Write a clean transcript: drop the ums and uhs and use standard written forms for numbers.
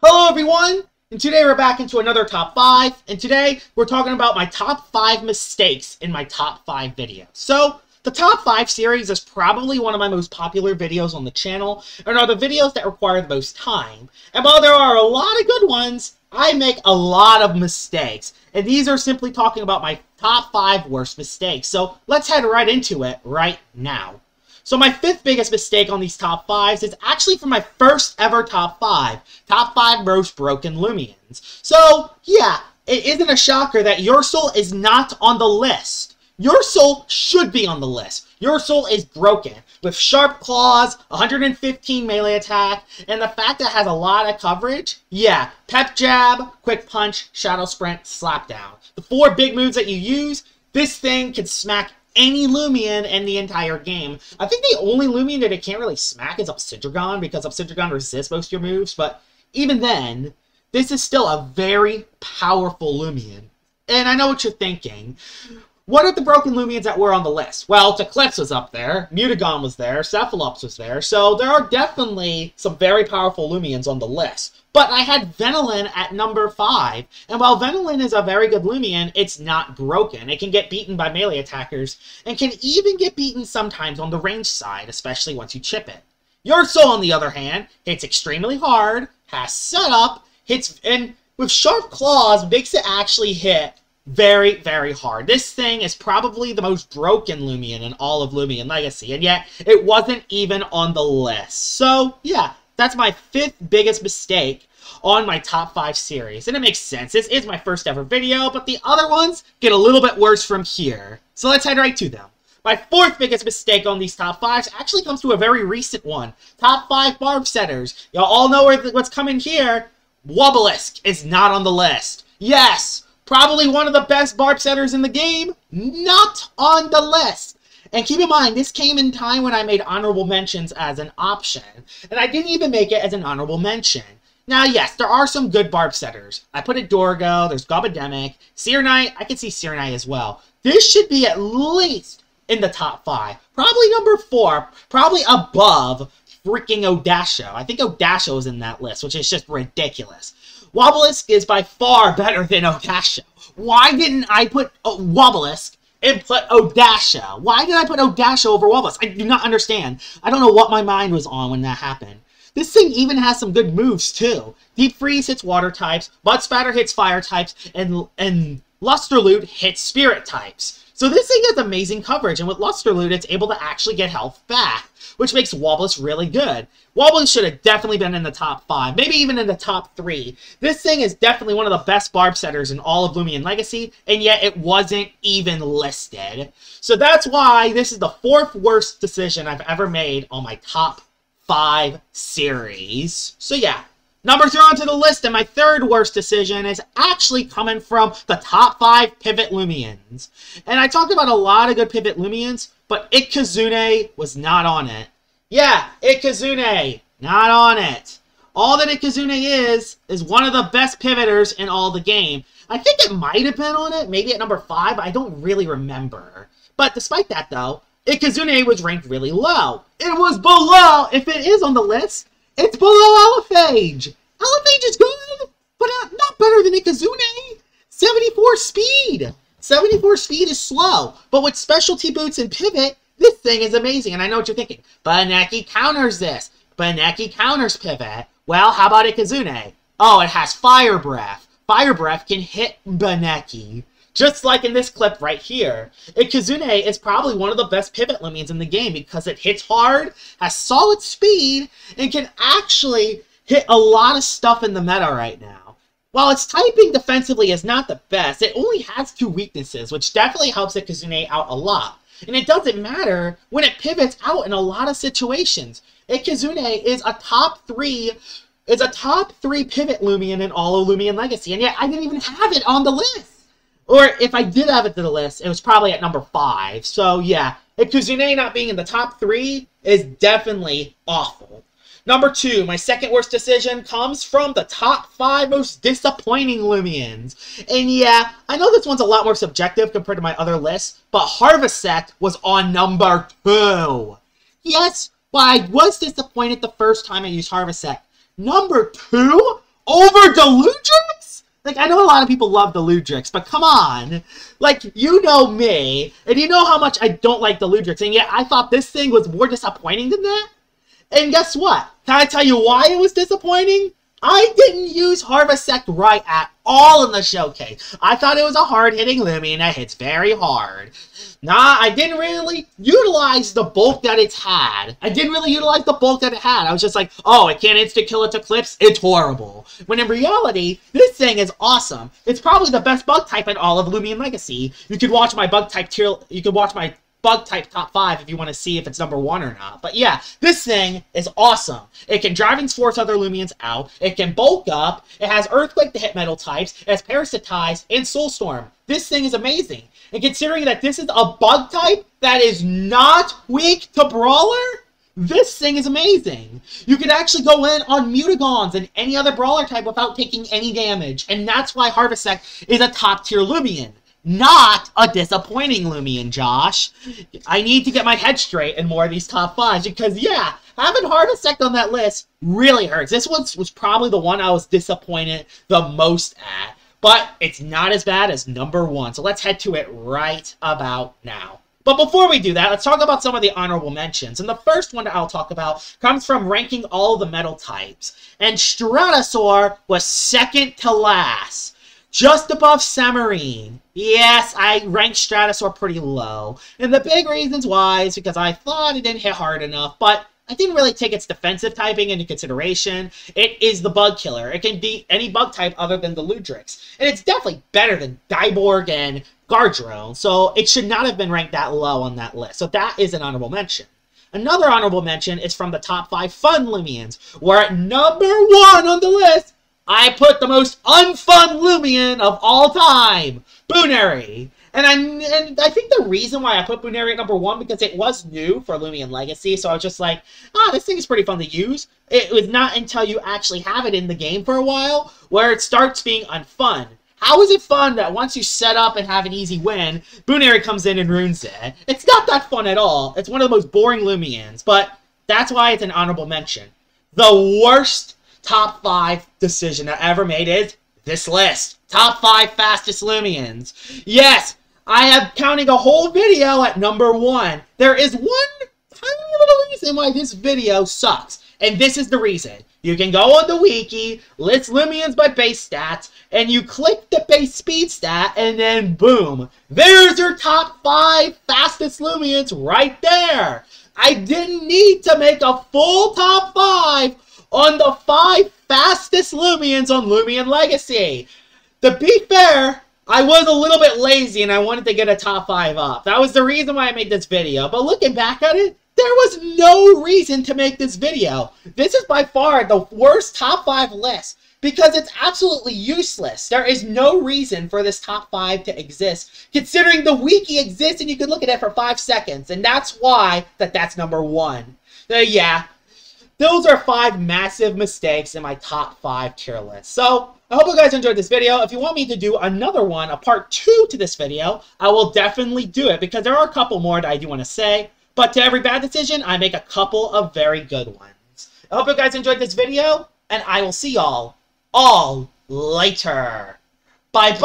Hello everyone, and today we're back into another top 5, and today we're talking about my top 5 mistakes in my top 5 videos. So, the top 5 series is probably one of my most popular videos on the channel, and are the videos that require the most time. And while there are a lot of good ones, I make a lot of mistakes, and these are simply talking about my top 5 worst mistakes. So, let's head right into it right now. So my 5th biggest mistake on these top 5s is actually from my first ever top 5. Top 5 most broken Lumions. So, yeah, it isn't a shocker that your soul is not on the list. Your soul should be on the list. Your soul is broken. With sharp claws, 115 melee attack, and the fact that it has a lot of coverage, yeah, pep jab, quick punch, shadow sprint, slap down. The 4 big moves that you use, this thing can smack any Lumion in the entire game. I think the only Lumion that it can't really smack is Obsidian, because Obsidian resists most of your moves, but even then, this is still a very powerful Lumion. And I know what you're thinking. What are the broken Lumions that were on the list? Well, Eclipse was up there, Mutagon was there, Cephalops was there, so there are definitely some very powerful Lumions on the list. But I had Venilin at number 5, and while Venilin is a very good Lumion, it's not broken. It can get beaten by melee attackers, and can even get beaten sometimes on the range side, especially once you chip it. Your Soul, on the other hand, hits extremely hard, has setup, and with sharp claws, makes it actually hit very, very hard. This thing is probably the most broken Lumion in all of Lumion Legacy, and yet it wasn't even on the list. So, yeah, that's my 5th biggest mistake on my top 5 series. And it makes sense. This is my first ever video, but the other ones get a little bit worse from here. So let's head right to them. My 4th biggest mistake on these top 5s actually comes to a very recent one. Top 5 Barb setters. Y'all all know what's coming here. Wobelisk is not on the list. Yes! Probably one of the best Barb setters in the game, not on the list. And keep in mind, this came in time when I made honorable mentions as an option. And I didn't even make it as an honorable mention. Now, yes, there are some good Barb setters. I put it Dorgo, there's Gobademic, Seer Knight, I can see Seer Knight as well. This should be at least in the top 5. Probably number 4, probably above freaking Odasho. I think Odasho is in that list, which is just ridiculous. Wobelisk is by far better than Odasho. Why didn't I put Wobelisk and put Odasho? Why did I put Odasho over Wobelisk? I do not understand. I don't know what my mind was on when that happened. This thing even has some good moves, too. Deep Freeze hits water types, Mud Spatter hits fire types, and Luster Loot hits spirit types. So this thing has amazing coverage, and with Luster Loot, it's able to actually get health back, which makes Wobelisk really good. Wobelisk should have definitely been in the top 5, maybe even in the top 3. This thing is definitely one of the best Barb setters in all of Lumion Legacy, and yet it wasn't even listed. So that's why this is the 4th worst decision I've ever made on my top 5 series. So yeah. Number 3 onto the list, and my 3rd worst decision is actually coming from the top 5 Pivot Lumions. And I talked about a lot of good Pivot Lumions, but Ikazune was not on it. Yeah, Ikazune, not on it. All that Ikazune is one of the best pivoters in all the game. I think it might have been on it, maybe at number 5, but I don't really remember. But despite that, though, Ikazune was ranked really low. It was below, if it is on the list, it's below Elephage. Elephage is good, but not better than Ikazune. 74 speed. 74 speed is slow, but with specialty boots and pivot, this thing is amazing. And I know what you're thinking. Baneki counters this. Baneki counters pivot. Well, how about Ikazune? Oh, it has Fire Breath. Fire Breath can hit Baneki. Just like in this clip right here. Ikazune is probably one of the best pivot Lumions in the game because it hits hard, has solid speed, and can actually hit a lot of stuff in the meta right now. While its typing defensively is not the best, it only has 2 weaknesses, which definitely helps Ikazune out a lot. And it doesn't matter when it pivots out in a lot of situations. Ikazune is a top 3 pivot Lumion in all of Lumion Legacy, and yet I didn't even have it on the list. Or if I did have it to the list, it was probably at number 5. So yeah, Ikazune not being in the top 3 is definitely awful. Number 2, my 2nd worst decision comes from the top 5 most disappointing Lumions. And yeah, I know this one's a lot more subjective compared to my other lists, but Harvesect was on number 2. Yes, while I was disappointed the first time I used Harvesect, number 2 over the Ludrix? Like, I know a lot of people love the Ludrix, but come on. Like, you know me, and you know how much I don't like the Ludrix, and yet I thought this thing was more disappointing than that? And guess what? Can I tell you why it was disappointing? I didn't use Harvesect right at all in the showcase. I thought it was a hard-hitting Lumion that hits very hard. Nah, I didn't really utilize the bulk that it's had. I was just like, oh, it can't instant-kill its Eclipse? It's horrible. When in reality, this thing is awesome. It's probably the best bug type in all of Lumion Legacy. You could watch my bug type top 5 if you want to see if it's number 1 or not. But yeah, this thing is awesome. It can Driving Force other Lumions out. It can bulk up. It has Earthquake to hit metal types. It has Parasitize and Soulstorm. This thing is amazing. And considering that this is a bug type that is not weak to Brawler, this thing is amazing. You can actually go in on Mutagons and any other Brawler type without taking any damage. And that's why Harvesect is a top tier Lumion. Not a disappointing Lumion, Josh. I need to get my head straight in more of these top 5s because, yeah, having Harvesect on that list really hurts. This one was probably the one I was disappointed the most at, but it's not as bad as number 1. So let's head to it right about now. But before we do that, let's talk about some of the honorable mentions. And the first one that I'll talk about comes from ranking all the metal types. And Stratosaur was second to last. Just above Samarine. Yes, I ranked Stratosaur pretty low. And the big reasons why is because I thought it didn't hit hard enough, but I didn't really take its defensive typing into consideration. It is the bug killer. It can beat any bug type other than the Ludrix. And it's definitely better than Diborg and Gardrone, so it should not have been ranked that low on that list. So that is an honorable mention. Another honorable mention is from the top 5 fun Lumions, where at number 1 on the list, I put the most unfun Lumion of all time, Booneri. And I think the reason why I put Booneri at number 1 because it was new for Lumion Legacy, so I was just like, this thing is pretty fun to use. It was not until you actually have it in the game for a while where it starts being unfun. How is it fun that once you set up and have an easy win, Booneri comes in and ruins it? It's not that fun at all. It's one of the most boring Lumions, but that's why it's an honorable mention. The worst top 5 decision I ever made is this list. Top 5 fastest Lumions. Yes, I am counting a whole video at number 1. There is one tiny little reason why this video sucks. And this is the reason. You can go on the wiki, list Lumions by base stats, and you click the base speed stat, and then boom. There's your top 5 fastest Lumions right there. I didn't need to make a full top 5 on the 5 fastest Lumions on Lumion Legacy. To be fair, I was a little bit lazy and I wanted to get a top 5 up. That was the reason why I made this video. But looking back at it, there was no reason to make this video. This is by far the worst top 5 list because it's absolutely useless. There is no reason for this top 5 to exist, considering the wiki exists and you could look at it for 5 seconds. And that's why that's number 1. Yeah. Those are 5 massive mistakes in my top 5 tier list. So, I hope you guys enjoyed this video. If you want me to do another one, a part 2 to this video, I will definitely do it because there are a couple more that I do want to say. But to every bad decision, I make a couple of very good ones. I hope you guys enjoyed this video, and I will see y'all all later. Bye-bye!